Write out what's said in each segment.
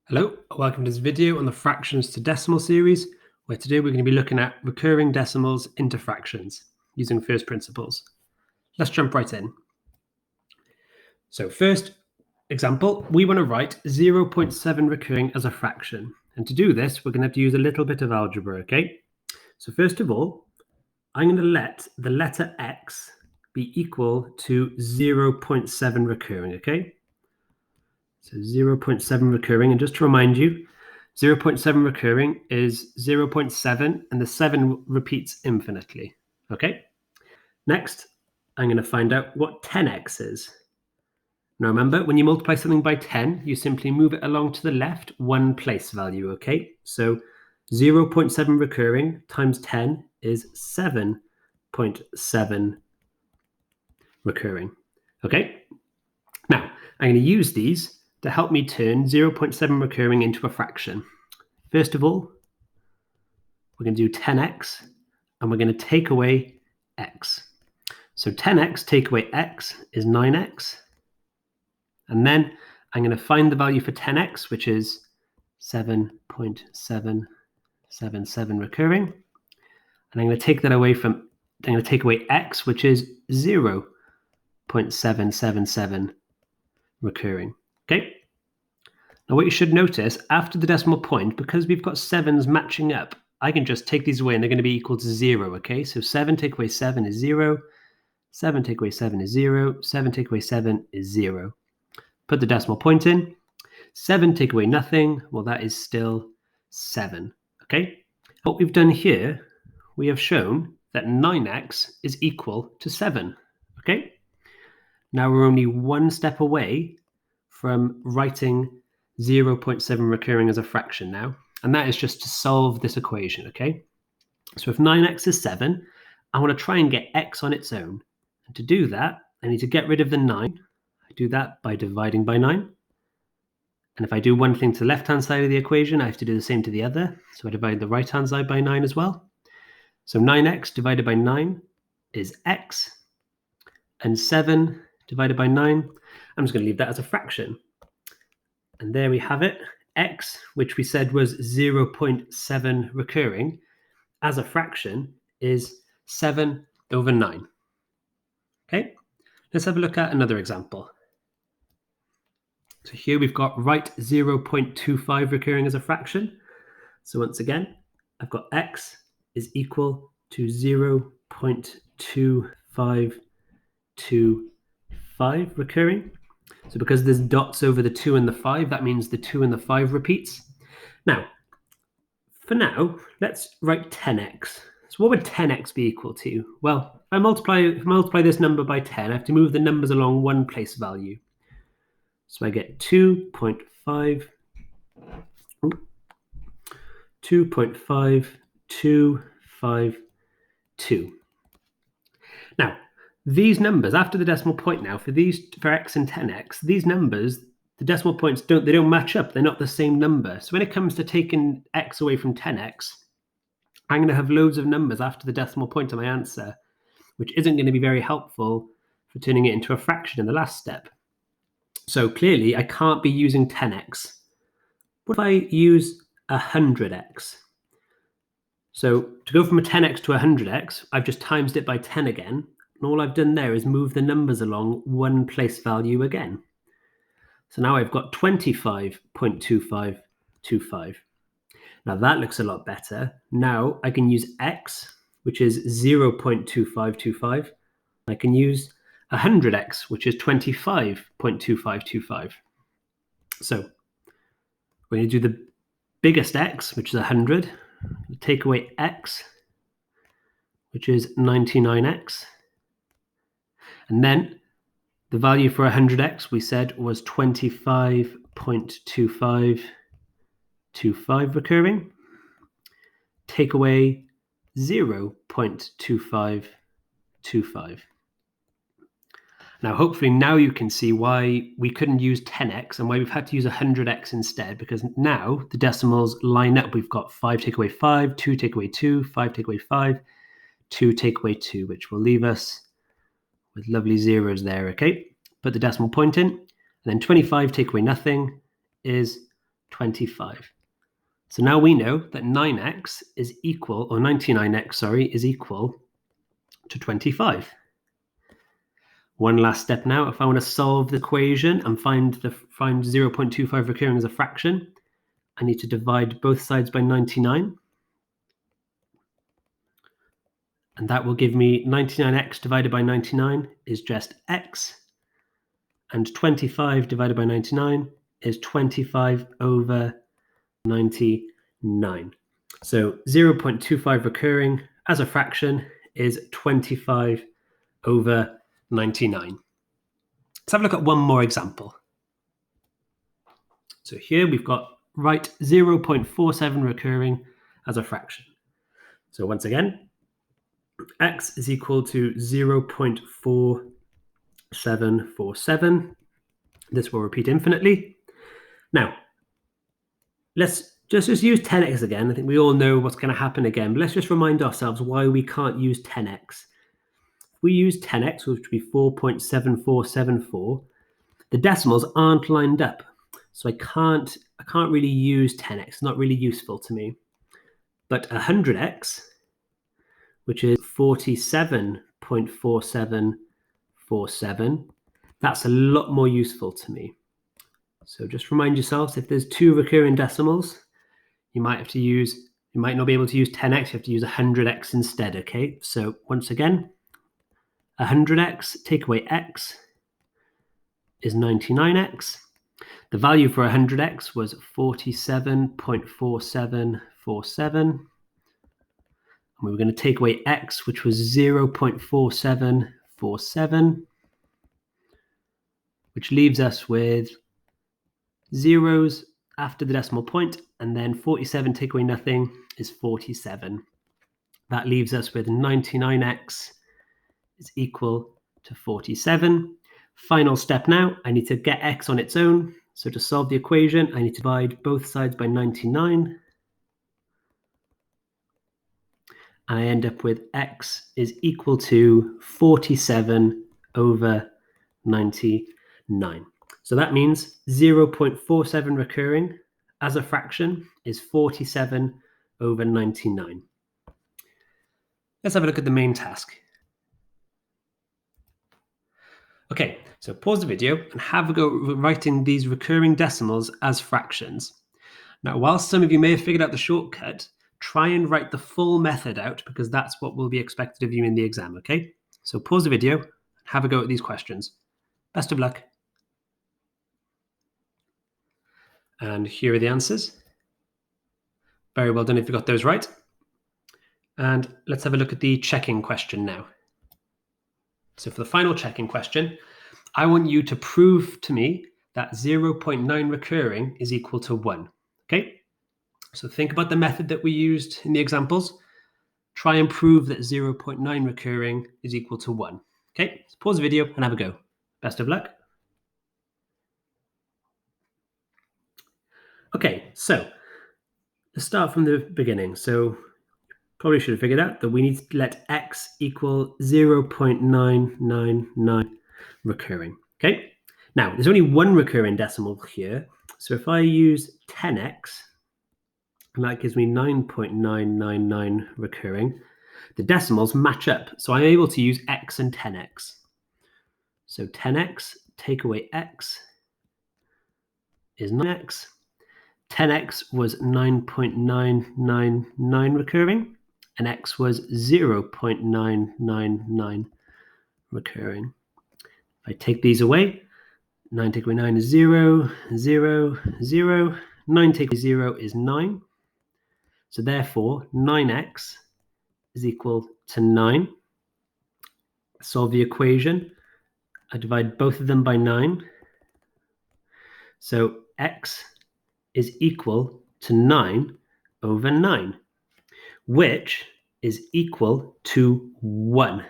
Hello, welcome to this video on the fractions to decimal series, where today we're going to be looking at recurring decimals into fractions using first principles. Let's jump right in. So first example, we want to write 0.7 recurring as a fraction. And to do this, we're going to have to use a little bit of algebra, okay? So first of all, I'm going to let the letter x be equal to 0.7 recurring, okay? So 0.7 recurring, and just to remind you, 0.7 recurring is 0.7, and the 7 repeats infinitely, okay? Next, I'm going to find out what 10x is. Now remember, when you multiply something by 10, you simply move it along to the left, one place value, okay? So 0.7 recurring times 10 is 7.7 recurring, okay? Now, I'm going to use these to help me turn 0.7 recurring into a fraction. First of all, we're going to do 10x, and we're going to take away x. So 10x take away x is 9x. And then I'm going to find the value for 10x, which is 7.777 recurring. And I'm going to take that away I'm going to take away x, which is 0.777 recurring. Okay? Now what you should notice, after the decimal point, because we've got 7s matching up, I can just take these away and they're going to be equal to 0, okay? So 7 take away 7 is 0, 7 take away 7 is 0, 7 take away 7 is 0. Put the decimal point in. 7 take away nothing, well, that is still 7, okay? What we've done here, we have shown that 9x is equal to 7, okay? Now we're only one step away from writing 0.7 recurring as a fraction now, and that is just to solve this equation, okay? So if 9x is 7, I want to try and get x on its own. And to do that, I need to get rid of the 9. I do that by dividing by 9. And if I do one thing to the left-hand side of the equation, I have to do the same to the other. So I divide the right-hand side by 9 as well. So 9x divided by 9 is x, and 7 divided by 9, I'm just going to leave that as a fraction. And there we have it. X, which we said was 0.7 recurring, as a fraction is 7 over 9. Okay, let's have a look at another example. So here we've got write 0.25 recurring as a fraction. So once again, I've got x is equal to 0.2525 recurring. So because there's dots over the 2 and the 5, that means the 2 and the 5 repeats. Now, for now, let's write 10x. So what would 10x be equal to? Well, if I multiply this number by 10, I have to move the numbers along one place value. So I get 2.5252. Now, these numbers, after the decimal point now, for x and 10x, these numbers, the decimal points don't match up. They're not the same number. So when it comes to taking x away from 10x, I'm going to have loads of numbers after the decimal point of my answer, which isn't going to be very helpful for turning it into a fraction in the last step. So clearly, I can't be using 10x. What if I use 100x? So to go from a 10x to 100x, I've just times it by 10 again. And all I've done there is move the numbers along one place value again. So now I've got 25.2525. Now that looks a lot better. Now I can use x, which is 0.2525. I can use 100x, which is 25.2525. So we're going to do the biggest x, which is 100. Take away x, which is 99x. And then the value for 100x we said was 25.2525 recurring. Take away 0.2525. Now, hopefully now you can see why we couldn't use 10x and why we've had to use 100x instead, because now the decimals line up. We've got 5 take away 5, 2 take away 2, 5 take away 5, 2 take away 2, which will leave us with lovely zeros there, okay? Put the decimal point in, and then 25 take away nothing is 25. So now we know that 9x is equal, or 99x, sorry, is equal to 25. One last step now. If I want to solve the equation and find 0.25 recurring as a fraction, I need to divide both sides by 99. And that will give me 99x divided by 99 is just x. And 25 divided by 99 is 25 over 99. So 0.25 recurring as a fraction is 25 over 99. Let's have a look at one more example. So here we've got write 0.47 recurring as a fraction. So once again, x is equal to 0.4747. This will repeat infinitely. Now, let's just use 10x again. I think we all know what's going to happen again, but let's just remind ourselves why we can't use 10x. If we use 10x, which would be 4.7474, the decimals aren't lined up. So I can't really use 10x. It's not really useful to me. But 100x, which is 47.4747, that's a lot more useful to me. So just remind yourselves, if there's two recurring decimals, you might not be able to use 10x, you have to use 100x instead, okay? So once again, 100x, take away x, is 99x. The value for 100x was 47.4747. And we were going to take away x, which was 0.4747, which leaves us with zeros after the decimal point, and then 47 take away nothing is 47. That leaves us with 99x is equal to 47. Final step now, I need to get x on its own. So to solve the equation, I need to divide both sides by 99. And I end up with x is equal to 47 over 99. So that means 0.47 recurring as a fraction is 47 over 99. Let's have a look at the main task. Okay, so pause the video and have a go writing these recurring decimals as fractions. Now, while some of you may have figured out the shortcut, try and write the full method out because that's what will be expected of you in the exam, okay? So pause the video and have a go at these questions. Best of luck. And here are the answers. Very well done if you got those right. And let's have a look at the checking question now. So for the final checking question, I want you to prove to me that 0.9 recurring is equal to 1. Okay? So think about the method that we used in the examples. Try and prove that 0.9 recurring is equal to 1. Okay? So pause the video and have a go. Best of luck. Okay, so let's start from the beginning. So probably should have figured out that we need to let x equal 0.999 recurring. Okay, now there's only one recurring decimal here. So if I use 10x, and that gives me 9.999 recurring, the decimals match up. So I'm able to use x and 10x. So 10x, take away x, is 9x. 10x was 9.999 recurring, and x was 0.999 recurring. If I take these away, 9 take away 9 is 0, 0, 0. 9 take away 0 is 9. So therefore, 9x is equal to 9. Solve the equation. I divide both of them by 9. So x is equal to 9 over 9, which is equal to 1.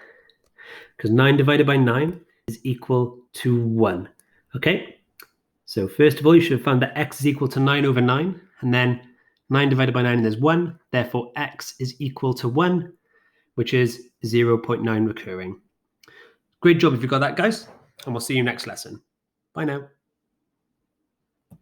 Because 9 divided by 9 is equal to 1. Okay? So first of all, you should have found that x is equal to 9 over 9. And then 9 divided by 9 is 1. Therefore, x is equal to 1, which is 0.9 recurring. Great job if you got that, guys. And we'll see you next lesson. Bye now.